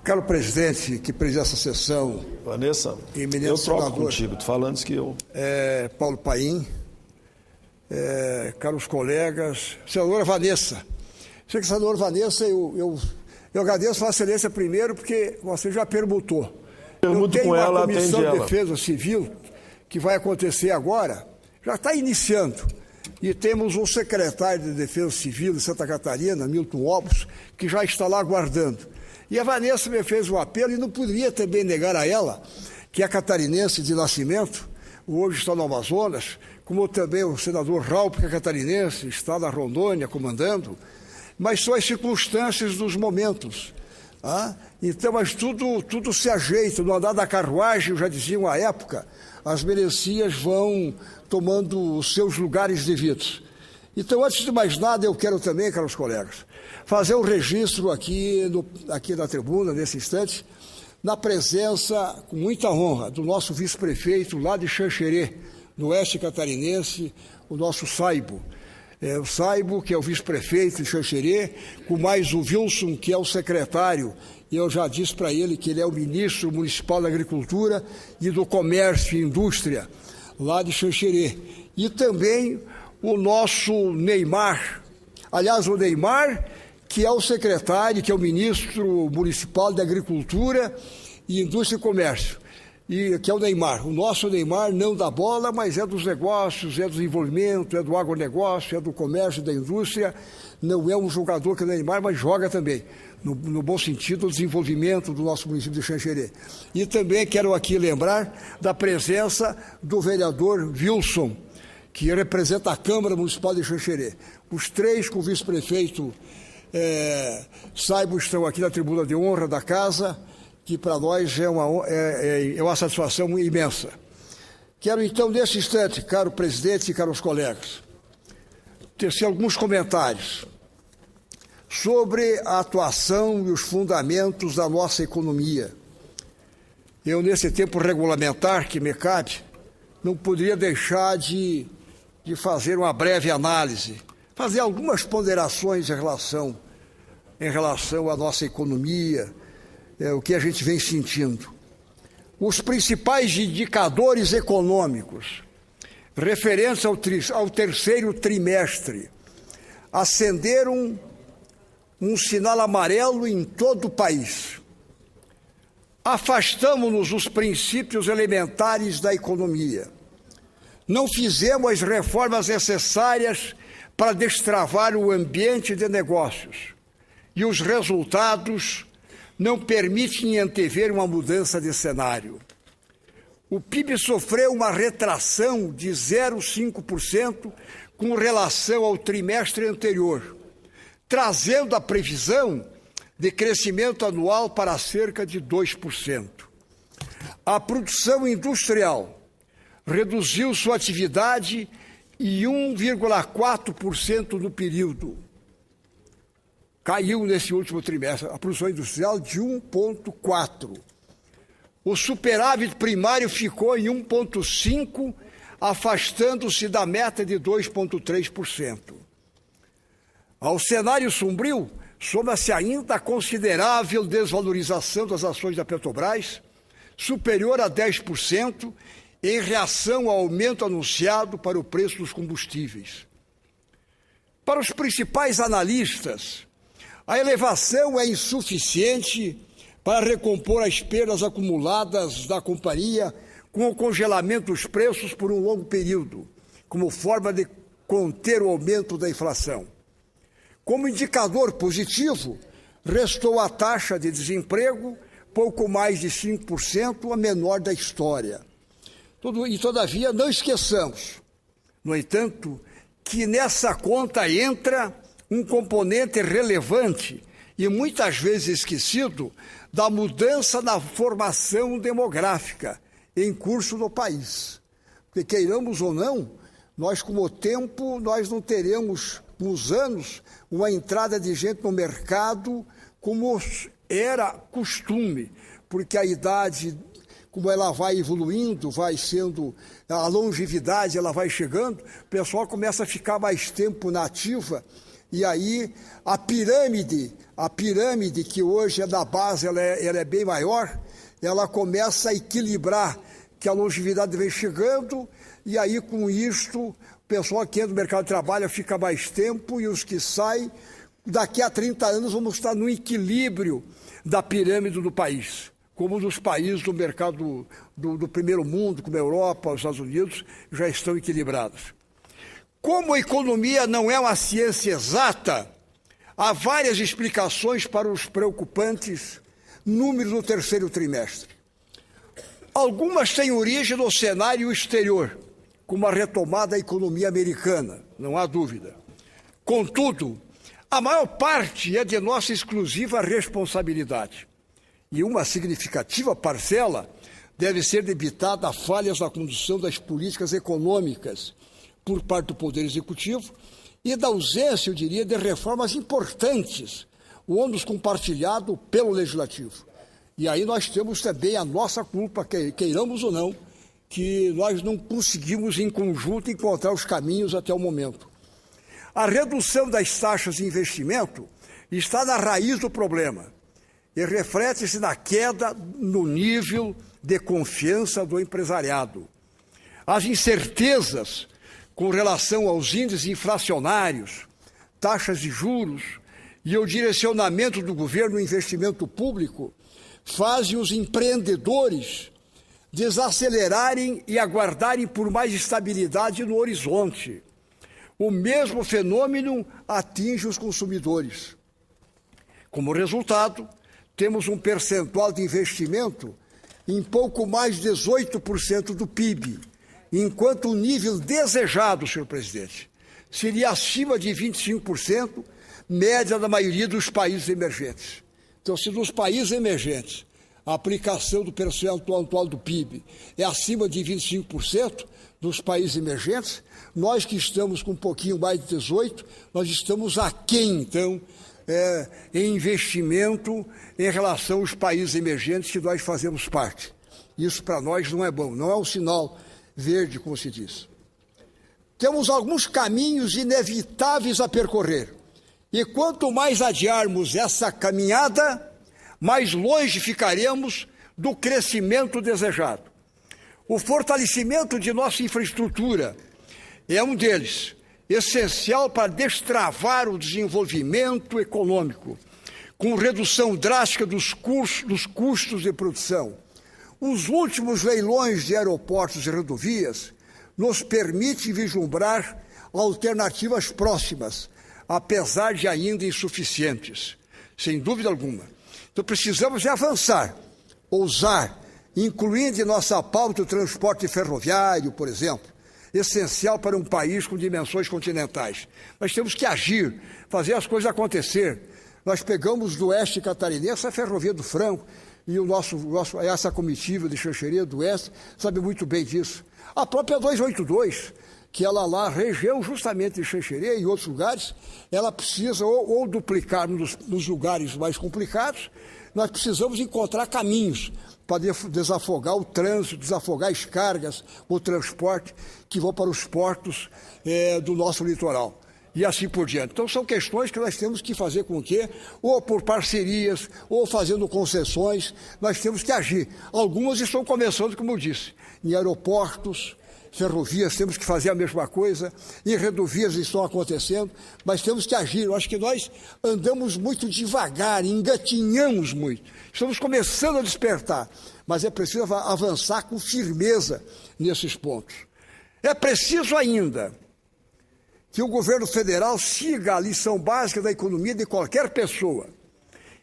Caro presidente, que preside essa sessão... Vanessa, eminente eu troco senador, contigo, tu falando isso que eu... Paulo Paim, caros colegas, senadora Vanessa. Senadora Vanessa, eu agradeço a Vossa Excelência primeiro, porque você já perguntou. Pergunto com ela, atende ela. Comissão de Defesa Civil, que vai acontecer agora, já está iniciando. E temos um secretário de Defesa Civil de Santa Catarina, Milton Obos, que já está lá aguardando. E a Vanessa me fez um apelo e não poderia também negar a ela, que é catarinense de nascimento, hoje está no Amazonas, como também o senador Raul, que é catarinense, está na Rondônia comandando, mas são as circunstâncias dos momentos. Então, mas tudo se ajeita, no andar da carruagem, já diziam à época, as melancias vão tomando os seus lugares devidos. Então, antes de mais nada, eu quero também, caros colegas, fazer um registro aqui na tribuna, nesse instante, na presença, com muita honra, do nosso vice-prefeito lá de Xanxerê, no oeste catarinense, o nosso Saibo. O Saibo, que é o vice-prefeito de Xanxerê, com mais o Wilson, que é o secretário, e eu já disse para ele que ele é o ministro municipal da Agricultura e do Comércio e Indústria, lá de Xanxerê. E também o nosso Neymar, aliás, o Neymar, que é o secretário, que é o ministro municipal da Agricultura e Indústria e Comércio, e que é o Neymar. O nosso Neymar não da bola, mas é dos negócios, é do desenvolvimento, é do agronegócio, é do comércio e da indústria. Não é um jogador que é o Neymar, mas joga também, no bom sentido, o desenvolvimento do nosso município de Xanxerê. E também quero aqui lembrar da presença do vereador Wilson, que representa a Câmara Municipal de Xanxerê. Os três com o vice-prefeito Saibo estão aqui na tribuna de honra da casa, que para nós é uma satisfação imensa. Quero então, nesse instante, caro presidente e caros colegas, tecer alguns comentários sobre a atuação e os fundamentos da nossa economia. Eu, nesse tempo regulamentar que me cabe, não poderia deixar de fazer uma breve análise, fazer algumas ponderações em relação à nossa economia, o que a gente vem sentindo. Os principais indicadores econômicos referentes ao terceiro trimestre acenderam um sinal amarelo em todo o país. Afastamo-nos dos princípios elementares da economia. Não fizemos as reformas necessárias para destravar o ambiente de negócios. E os resultados não permitem antever uma mudança de cenário. O PIB sofreu uma retração de 0,5% com relação ao trimestre anterior, trazendo a previsão de crescimento anual para cerca de 2%. A produção industrial reduziu sua atividade em 1,4% no período. Caiu nesse último trimestre a produção industrial de 1,4%. O superávit primário ficou em 1,5%, afastando-se da meta de 2,3%. Ao cenário sombrio, soma-se ainda a considerável desvalorização das ações da Petrobras, superior a 10%, em reação ao aumento anunciado para o preço dos combustíveis. Para os principais analistas, a elevação é insuficiente para recompor as perdas acumuladas da companhia com o congelamento dos preços por um longo período, como forma de conter o aumento da inflação. Como indicador positivo, restou a taxa de desemprego, pouco mais de 5%, a menor da história. E, todavia, não esqueçamos, no entanto, que nessa conta entra um componente relevante e muitas vezes esquecido da mudança na formação demográfica em curso no país. Porque, queiramos ou não, nós, com o tempo, nós não teremos, com os anos, uma entrada de gente no mercado como era costume, porque a idade, como ela vai evoluindo, vai sendo, a longevidade ela vai chegando, o pessoal começa a ficar mais tempo na ativa E aí a pirâmide que hoje é da base, ela é bem maior, ela começa a equilibrar, que a longevidade vem chegando, e aí com isto, o pessoal que entra no mercado de trabalho fica mais tempo, e os que saem, daqui a 30 anos vamos estar no equilíbrio da pirâmide do país, como nos países do mercado do primeiro mundo, como a Europa, os Estados Unidos, já estão equilibrados. Como a economia não é uma ciência exata, há várias explicações para os preocupantes números do terceiro trimestre. Algumas têm origem no cenário exterior, como a retomada da economia americana, não há dúvida. Contudo, a maior parte é de nossa exclusiva responsabilidade. E uma significativa parcela deve ser debitada a falhas na condução das políticas econômicas por parte do Poder Executivo e da ausência, eu diria, de reformas importantes, o ônus compartilhado pelo Legislativo. E aí nós temos também a nossa culpa, queiramos ou não, que nós não conseguimos em conjunto encontrar os caminhos até o momento. A redução das taxas de investimento está na raiz do problema e reflete-se na queda no nível de confiança do empresariado. As incertezas com relação aos índices inflacionários, taxas de juros e o direcionamento do governo no investimento público fazem os empreendedores desacelerarem e aguardarem por mais estabilidade no horizonte. O mesmo fenômeno atinge os consumidores. Como resultado, temos um percentual de investimento em pouco mais de 18% do PIB, enquanto o nível desejado, senhor presidente, seria acima de 25%, média da maioria dos países emergentes. Então, se nos países emergentes a aplicação do percentual do PIB é acima de 25% dos países emergentes, nós que estamos com um pouquinho mais de 18%, nós estamos aquém, então, em investimento em relação aos países emergentes que nós fazemos parte. Isso para nós não é bom, não é um sinal verde, como se diz. Temos alguns caminhos inevitáveis a percorrer. E quanto mais adiarmos essa caminhada, mais longe ficaremos do crescimento desejado. O fortalecimento de nossa infraestrutura é um deles, essencial para destravar o desenvolvimento econômico, com redução drástica dos custos de produção. Os últimos leilões de aeroportos e rodovias nos permitem vislumbrar alternativas próximas, apesar de ainda insuficientes, sem dúvida alguma. Então precisamos avançar, ousar, incluindo em nossa pauta o transporte ferroviário, por exemplo, essencial para um país com dimensões continentais. Nós temos que agir, fazer as coisas acontecer. Nós pegamos do oeste catarinense a Ferrovia do Franco, e essa comitiva de Xanxerê do Oeste sabe muito bem disso. A própria 282, que ela lá, região justamente de Xanxerê e outros lugares, ela precisa ou duplicar nos lugares mais complicados, nós precisamos encontrar caminhos para desafogar o trânsito, desafogar as cargas, o transporte que vão para os portos do nosso litoral. E assim por diante. Então, são questões que nós temos que fazer com que, ou por parcerias, ou fazendo concessões, nós temos que agir. Algumas estão começando, como eu disse, em aeroportos, ferrovias, temos que fazer a mesma coisa, em rodovias estão acontecendo, mas temos que agir. Eu acho que nós andamos muito devagar, engatinhamos muito. Estamos começando a despertar, mas é preciso avançar com firmeza nesses pontos. É preciso ainda que o governo federal siga a lição básica da economia de qualquer pessoa.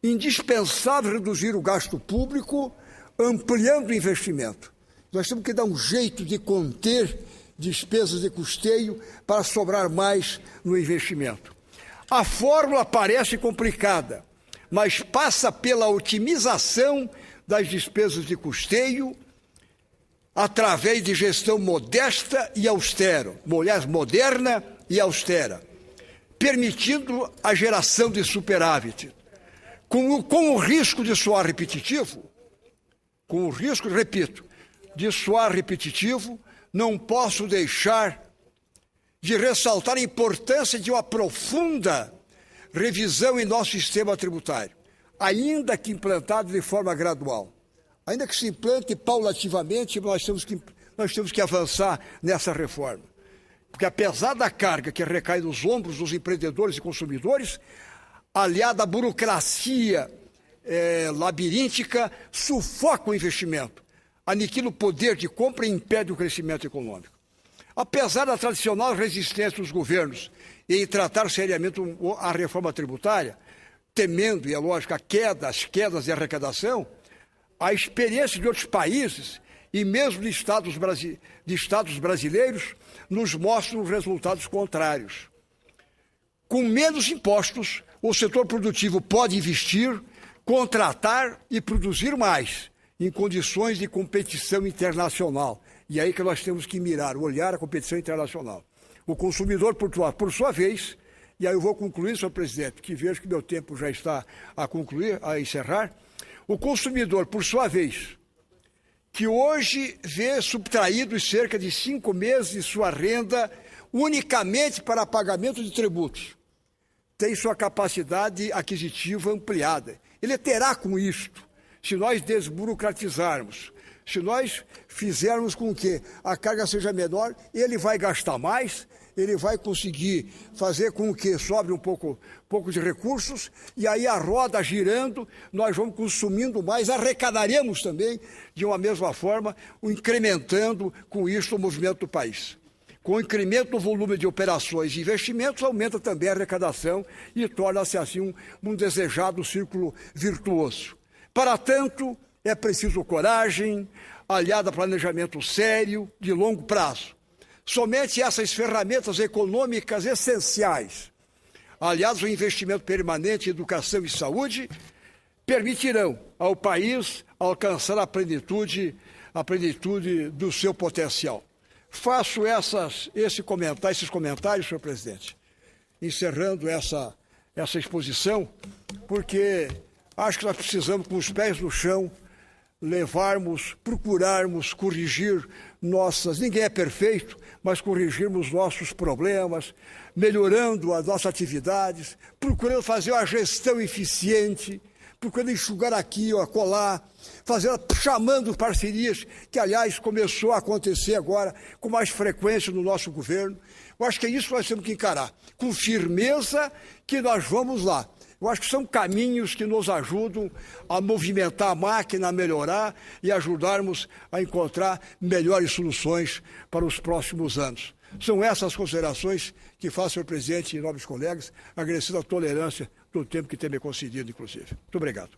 Indispensável reduzir o gasto público, ampliando o investimento. Nós temos que dar um jeito de conter despesas de custeio para sobrar mais no investimento. A fórmula parece complicada, mas passa pela otimização das despesas de custeio através de gestão modesta e austera, moderna e austera, permitindo a geração de superávit. Com o risco de soar repetitivo, de soar repetitivo, não posso deixar de ressaltar a importância de uma profunda revisão em nosso sistema tributário, ainda que implantado de forma gradual. Ainda que se implante paulativamente, nós temos que avançar nessa reforma. Porque apesar da carga que recai nos ombros dos empreendedores e consumidores, aliada à burocracia labiríntica, sufoca o investimento, aniquila o poder de compra e impede o crescimento econômico. Apesar da tradicional resistência dos governos em tratar seriamente a reforma tributária, temendo, e é lógico, as quedas de arrecadação, a experiência de outros países e mesmo de estados brasileiros nos mostram resultados contrários. Com menos impostos, o setor produtivo pode investir, contratar e produzir mais, em condições de competição internacional. E é aí que nós temos que mirar, olhar a competição internacional. O consumidor, por sua vez, e aí eu vou concluir, senhor presidente, que vejo que meu tempo já está a encerrar. O consumidor, por sua vez, que hoje vê subtraídos cerca de 5 meses de sua renda unicamente para pagamento de tributos, tem sua capacidade aquisitiva ampliada. Ele terá com isto, se nós desburocratizarmos, se nós fizermos com que a carga seja menor, ele vai gastar mais, ele vai conseguir fazer com que sobre um pouco de recursos, e aí a roda girando, nós vamos consumindo mais, arrecadaremos também, de uma mesma forma, incrementando com isso o movimento do país. Com o incremento do volume de operações e investimentos, aumenta também a arrecadação e torna-se assim um desejado círculo virtuoso. Para tanto, é preciso coragem, aliada a planejamento sério, de longo prazo. Somente essas ferramentas econômicas essenciais, aliadas ao investimento permanente em educação e saúde, permitirão ao país alcançar a plenitude do seu potencial. Faço esses comentários, senhor presidente, encerrando essa exposição, porque acho que nós precisamos, com os pés no chão, procurarmos corrigir ninguém é perfeito, mas corrigirmos nossos problemas, melhorando as nossas atividades, procurando fazer uma gestão eficiente, procurando enxugar aqui ou acolá, chamando parcerias, que aliás começou a acontecer agora com mais frequência no nosso governo. Eu acho que é isso que nós temos que encarar, com firmeza que nós vamos lá. Eu acho que são caminhos que nos ajudam a movimentar a máquina, a melhorar e ajudarmos a encontrar melhores soluções para os próximos anos. São essas considerações que faço, senhor presidente e nobres colegas, agradecendo a tolerância do tempo que tem me concedido, inclusive. Muito obrigado.